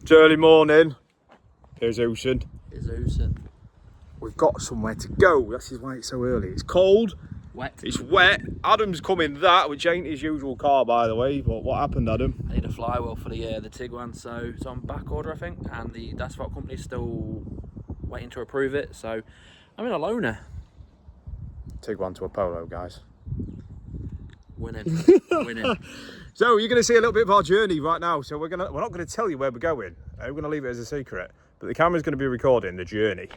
It's early morning. Here's Ocean. Here's Ocean. We've got somewhere to go. That's why it's so early. It's cold. Wet. It's wet. Adam's come in that, which ain't his usual car, by the way. But what happened, Adam? I need a flywheel for the Tiguan, so it's on back order, I think, and the asphalt company's still waiting to approve it. So I'm in a loaner. Tiguan to a Polo, guys. Winning. Winning. So you're going to see a little bit of our journey right now. So we're not going to tell you where we're going. We're going to leave it as a secret. But the camera's going to be recording the journey,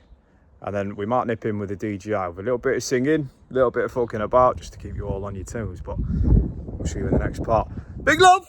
and then we might nip in with the DJI with a little bit of singing, a little bit of fucking about, just to keep you all on your toes. But we'll see you in the next part. Big love.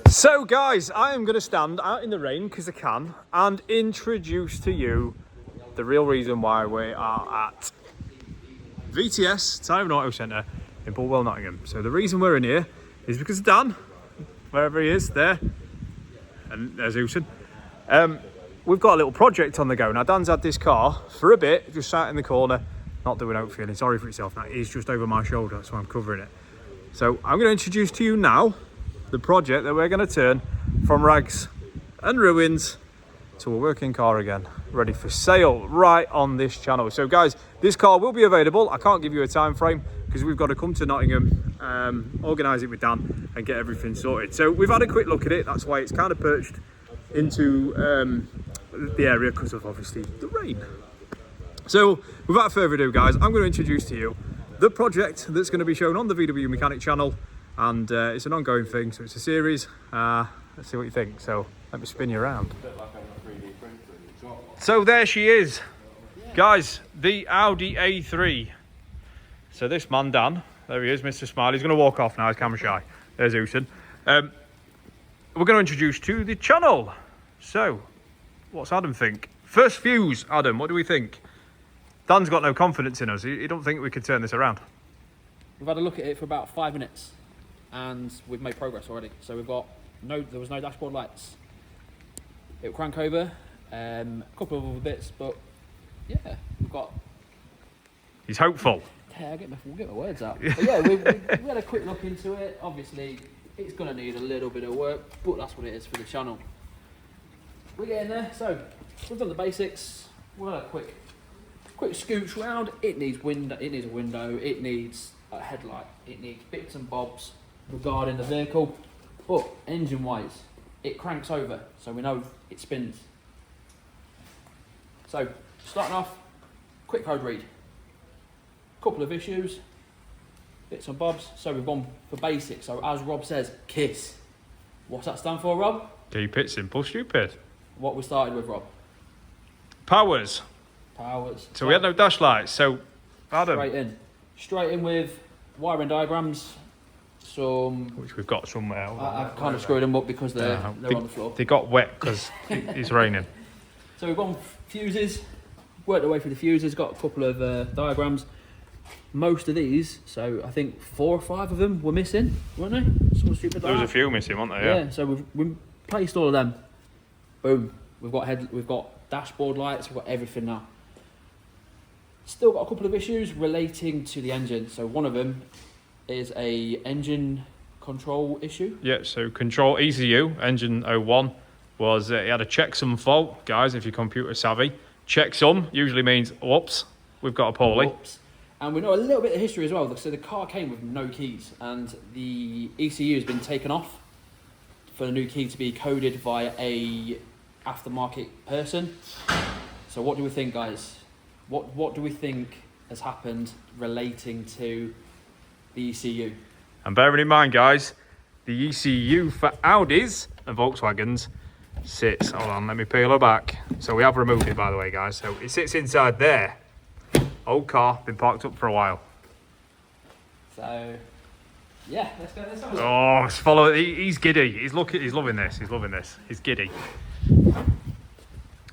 So guys, I am going to stand out in the rain because I can and introduce to you the real reason why we are at VTS, Time Auto Centre in Bulwell, Nottingham. So the reason we're in here is because Dan, wherever he is, there, and there's Usain. We've got a little project on the go. Now Dan's had this car for a bit, just sat in the corner, not doing out, feeling sorry for itself. Now he's just over my shoulder, so I'm covering it. So I'm going to introduce to you now the project that we're going to turn from rags and ruins to a working car again, ready for sale right on this channel. So guys, this car will be available. I can't give you a time frame because we've got to come to Nottingham, organise it with Dan and get everything sorted. So we've had a quick look at it. That's why it's kind of perched into the area because of obviously the rain. So without further ado guys, I'm going to introduce to you the project that's going to be shown on the VW Mechanic channel. And it's an ongoing thing, so it's a series. Let's see what you think. So let me spin you around. So there she is, guys, the Audi A3. So this man Dan, there he is, Mr. Smile. He's going to walk off now. He's camera shy. There's Usain. We're going to introduce to the channel. So what's Adam think? First views, Adam. What do we think? Dan's got no confidence in us. He don't think we could turn this around. We've had a look at it for about 5 minutes. And we've made progress already. So we've got there was no dashboard lights. It will crank over, a couple of other bits, but yeah, we've got. He's hopeful. Yeah, we'll get my words out. But yeah, we had a quick look into it. Obviously, it's going to need a little bit of work, but that's what it is for the channel. We're getting there. So we've done the basics. We'll have a quick scooch round. It needs window. It needs a window. It needs a headlight. It needs bits and bobs regarding the vehicle, but engine wise it cranks over, so we know it spins. So starting off, quick code read, couple of issues, bits and bobs. So we've gone for basic. So as Rob says, KISS. What's that stand for, Rob? Keep it simple, stupid. What we started with, Rob? Powers. So we had no dash lights. So Adam, straight in with wiring diagrams. Which we've got somewhere. I've kind of screwed them up because they're on the floor. They got wet because it's raining. So we've gone fuses, worked our way through the fuses, got a couple of diagrams. Most of these, so I think 4 or 5 of them were missing, weren't they? Some stupid there was a few missing, weren't there? Yeah. So we've placed all of them. Boom. We've got dashboard lights. We've got everything now. Still got a couple of issues relating to the engine. So one of them is a engine control issue. Yeah, so control ECU, engine 01, was it had a checksum fault. Guys, if you're computer savvy, checksum usually means, whoops, we've got a poorly. Whoops. And we know a little bit of history as well. So the car came with no keys, and the ECU has been taken off for the new key to be coded via a aftermarket person. So what do we think, guys? What do we think has happened relating to the ECU? And bearing in mind, guys, the ECU for Audis and Volkswagens sits, hold on, let me peel her back. So we have removed it, by the way, guys. So it sits inside there. Old car, been parked up for a while. So, yeah, let's go. Let's have a look. Oh, let's follow. He's giddy. He's loving this. He's loving this. He's giddy.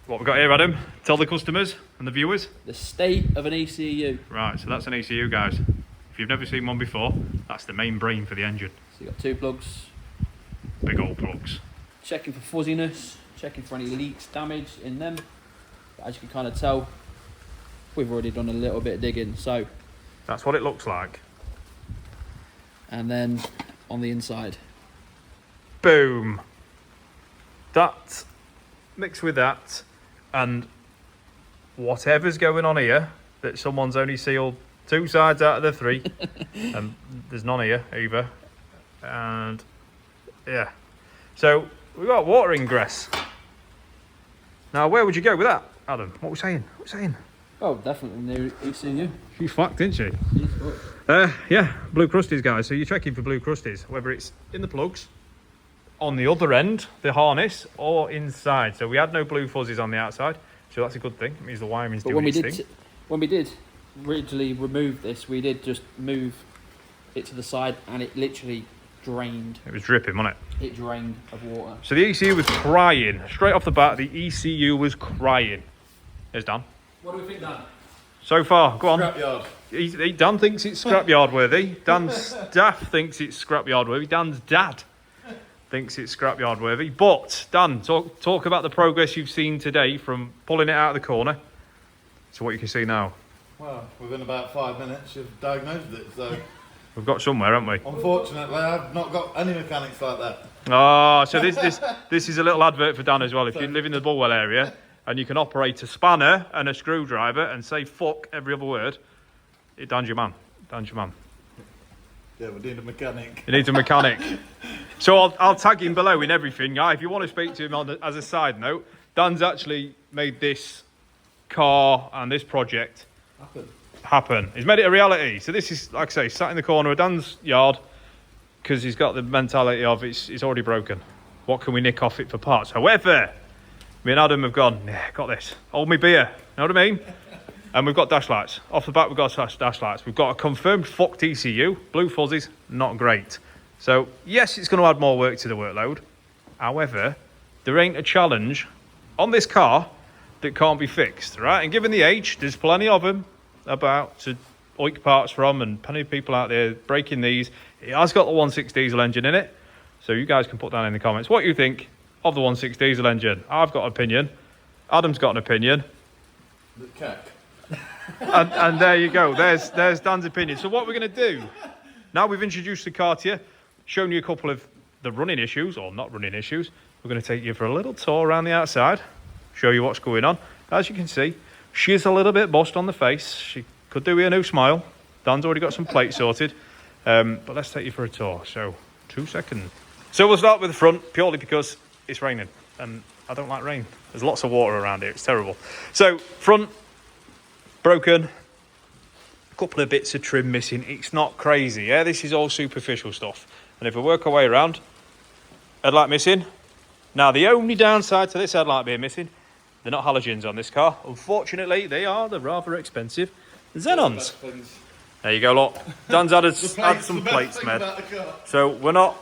What we got here, Adam? Tell the customers and the viewers. The state of an ECU. Right, so that's an ECU, guys. If you've never seen one before, that's the main brain for the engine. So you've got 2 plugs. Big old plugs. Checking for fuzziness, checking for any leaks, damage in them. But as you can kind of tell, we've already done a little bit of digging. So, That's what it looks like. and then on the inside, Boom. That mixed with that and whatever's going on here, that someone's only sealed 2 sides out of the 3 and there's none here either. And yeah, so we've got water ingress. Now where would you go with that, Adam? What are we saying? oh, definitely new ECU. She's fucked, isn't she? She's fucked. Yeah, blue crusties, guys. So you're checking for blue crusties, whether it's in the plugs, on the other end, the harness, or inside. So we had no blue fuzzies on the outside, so that's a good thing. It means the wiring's But doing its thing. when we did originally remove this, we did just move it to the side, and it literally drained. It was dripping, wasn't it? It drained of water. So the ECU was crying. Straight off the bat, the ECU was crying. There's Dan. What do we think, Dan? So far, go on. Scrapyard. Dan thinks it's scrapyard worthy. Dan's staff thinks it's scrapyard worthy. Dan's dad thinks it's scrapyard worthy. But Dan, talk about the progress you've seen today from pulling it out of the corner to what you can see now. Well, within about 5 minutes, you've diagnosed it. So, We've got somewhere, haven't we? unfortunately, I've not got any mechanics like that. Oh, so this is a little advert for Dan as well. If you live in the Bulwell area and you can operate a spanner and a screwdriver and say fuck every other word, Dan's your man. Dan's your man. Yeah, we need a mechanic. He needs a mechanic. So I'll tag him below in everything. If you want to speak to him as a side note, Dan's actually made this car and this project happen. He's made it a reality. So this is, like I say, sat in the corner of Dan's yard because he's got the mentality of it's already broken. What can we nick off it for parts? However, me and Adam have gone, yeah, got this. Hold me beer. Know what I mean? And we've got dash lights. Off the back, we've got dash lights. We've got a confirmed fucked ECU. Blue fuzzies, not great. So, yes, it's going to add more work to the workload. However, there ain't a challenge on this car that can't be fixed, right? And given the age, there's plenty of them about to oik parts from, and plenty of people out there breaking these. It has got the 1.6 diesel engine in it. So you guys can put down in the comments what you think of the 1.6 diesel engine. I've got an opinion. Adam's got an opinion. The cack. And there you go. There's Dan's opinion. So what we're going to do, now we've introduced the car to you, shown you a couple of the running issues, or not running issues, we're going to take you for a little tour around the outside, show you what's going on. As you can see, she's a little bit bust on the face. She could do with a new smile. Dan's already got some plates sorted. But let's take you for a tour. So, 2 seconds. So we'll start with the front, purely because it's raining. And I don't like rain. There's lots of water around here. It's terrible. So, front, broken. A couple of bits of trim missing. It's not crazy, yeah? This is all superficial stuff. And if we work our way around, headlight missing. Now, the only downside to this headlight being missing, they're not halogens on this car. Unfortunately, they're rather expensive Xenons. There you go, look. Dan's added some plates, mate. So we're not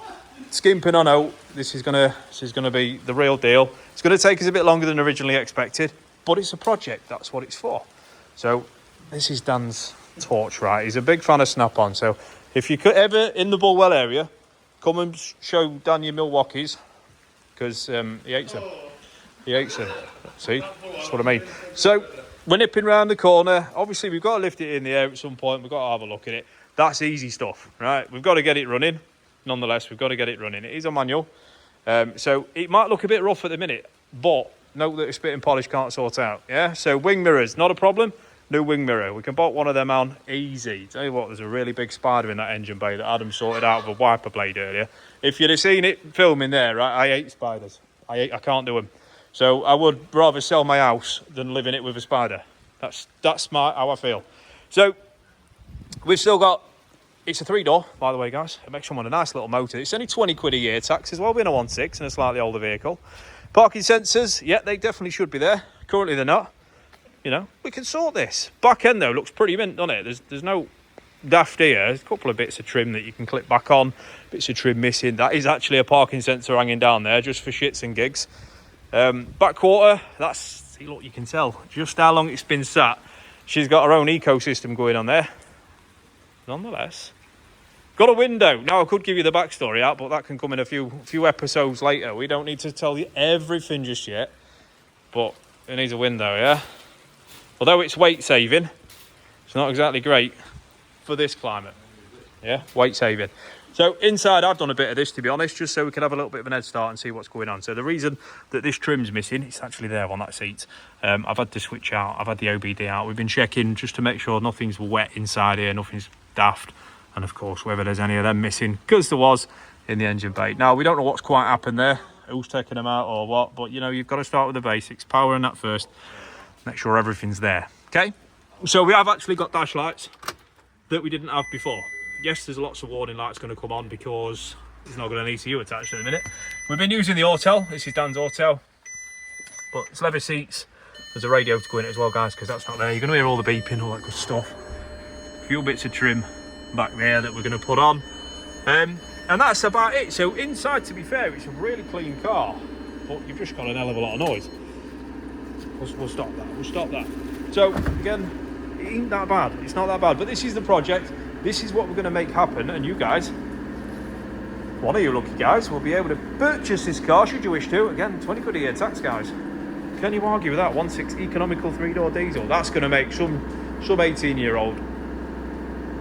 skimping on out. This is gonna be the real deal. It's gonna take us a bit longer than originally expected, but it's a project. That's what it's for. So this is Dan's torch, right? He's a big fan of Snap-on. So if you could ever in the Bulwell area, come and show Dan your Milwaukees, because he hates them. He hates them. See, that's what I mean. So we're nipping round the corner. Obviously, we've got to lift it in the air at some point. We've got to have a look at it. That's easy stuff, right? We've got to get it running. Nonetheless, we've got to get it running. It is a manual. So it might look a bit rough at the minute, but note that a spit and polish can't sort out, yeah? So wing mirrors, not a problem. New wing mirror. We can bolt one of them on easy. Tell you what, there's a really big spider in that engine bay that Adam sorted out with a wiper blade earlier. If you'd have seen it filming there, right? I hate spiders. I can't do them. So I would rather sell my house than live in it with a spider. That's how I feel. So we've still got, it's a 3-door, by the way, guys. It makes someone a nice little motor. It's only 20 quid a year tax as well, being a 1.6 and a slightly older vehicle. Parking sensors, yeah, they definitely should be there. Currently they're not. You know, we can sort this. Back end though looks pretty mint, doesn't it? There's no daft here. There's a couple of bits of trim that you can clip back on. Bits of trim missing. That is actually a parking sensor hanging down there just for shits and gigs. Back quarter, that's, see, look, you can tell just how long it's been sat. She's got her own ecosystem going on there. Nonetheless, got a window. Now I could give you the backstory out, but that can come in a few episodes later. We don't need to tell you everything just yet, but it needs a window, yeah. Although it's weight saving, it's not exactly great for this climate. Yeah, weight saving. So inside I've done a bit of this, to be honest, just so we can have a little bit of an head start and see what's going on. So the reason that this trim's missing, it's actually there on that seat. I've had the switch out, I've had the OBD out. We've been checking just to make sure nothing's wet inside here, nothing's daft. And of course, whether there's any of them missing, because there was in the engine bay. Now, we don't know what's quite happened there, who's taking them out or what, but you know, you've got to start with the basics, powering that first, make sure everything's there, okay? So we have actually got dash lights that we didn't have before. Yes, there's lots of warning lights going to come on because there's not going to an ECU attached in a minute. We've been using the Autel. This is Dan's Autel, but it's leather seats. There's a radio to go in it as well, guys, because that's not there. You're going to hear all the beeping, all that good stuff. A few bits of trim back there that we're going to put on, and that's about it. So inside, to be fair, it's a really clean car, but you've just got an hell of a lot of noise. We'll stop that. So again, it ain't that bad. It's not that bad, but this is the project. This is what we're going to make happen, and you guys, one of you lucky guys, will be able to purchase this car should you wish to. Again, 20 quid a year tax, guys. Can you argue with that? 1.6 economical 3-door diesel. That's going to make some 18-year-old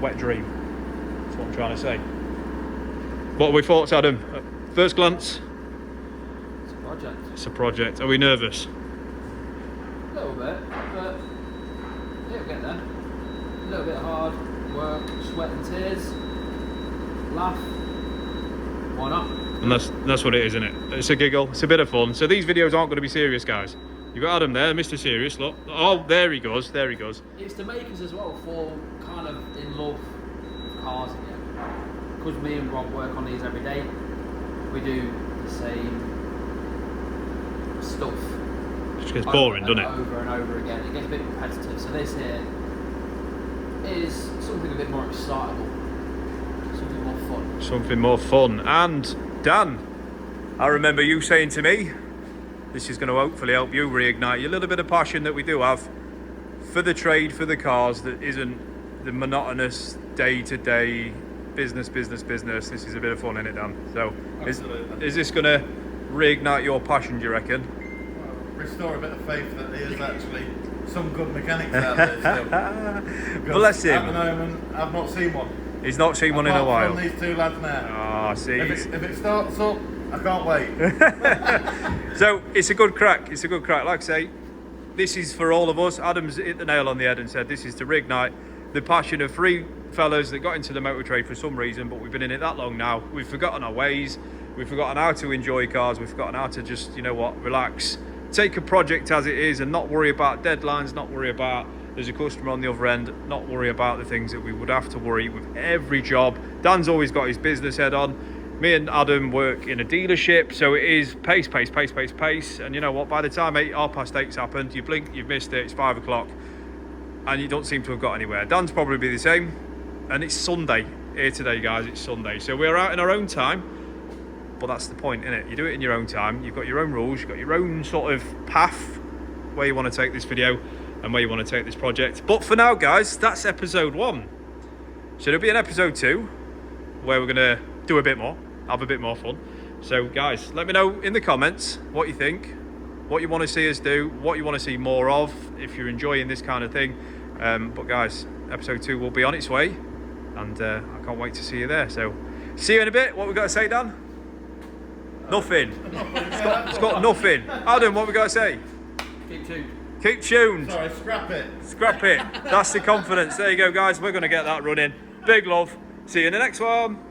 wet dream. That's what I'm trying to say. What are we thoughts, Adam? At first glance? It's a project. It's a project. Are we nervous? A little bit, but it'll get there. A little bit hard work, sweat and tears, laugh. Why not? And that's what it is, isn't it? It's a giggle. It's a bit of fun. So these videos aren't going to be serious, guys. You've got Adam there, Mr. Serious. Look. Oh, there he goes. There he goes. It's to make us as well fall kind of in love with cars again. Because me and Rob work on these every day, we do the same stuff. It just gets boring, doesn't it? Over and over again. It gets a bit repetitive. So this here is something a bit more excitable. Something more fun. Something more fun. And Dan, I remember you saying to me, this is going to hopefully help you reignite your little bit of passion that we do have for the trade, for the cars, that isn't the monotonous day-to-day business. This is a bit of fun, isn't it, Dan? So is this going to reignite your passion, do you reckon? Well, restore a bit of faith that there is actually some good mechanics out there still. Bless him. At the moment, I've not seen one. He's not seen one in a while. From these two lads now. Ah, see. If it starts up, I can't wait. So it's a good crack. It's a good crack. Like I say, this is for all of us. Adam's hit the nail on the head and said this is to reignite the passion of three fellas that got into the motor trade for some reason, but we've been in it that long now. We've forgotten our ways. We've forgotten how to enjoy cars. We've forgotten how to just, you know what, relax. Take a project as it is and not worry about deadlines, not worry about there's a customer on the other end, not worry about the things that we would have to worry with every job. Dan's always got his business head on. Me and Adam work in a dealership, so it is pace. And you know what, by the time 8:30's happened, you blink, you've missed it, it's 5 o'clock, and you don't seem to have got anywhere. Dan's probably be the same, and it's Sunday here today, guys, it's Sunday. So we're out in our own time, but that's the point, innit? You do it in your own time, you've got your own rules, you've got your own sort of path where you want to take this video and where you want to take this project. But for now, guys, that's episode 1. So there'll be an episode 2 where we're going to do a bit more, have a bit more fun. So guys, let me know in the comments what you think, what you want to see us do, what you want to see more of, if you're enjoying this kind of thing. But guys, episode 2 will be on its way, and I can't wait to see you there. So see you in a bit. What we got to say, Dan? Nothing. It's got nothing. Adam, what we got to say? Keep tuned. Keep tuned. Sorry, scrap it. Scrap it. That's the confidence. There you go, guys. We're going to get that running. Big love. See you in the next one.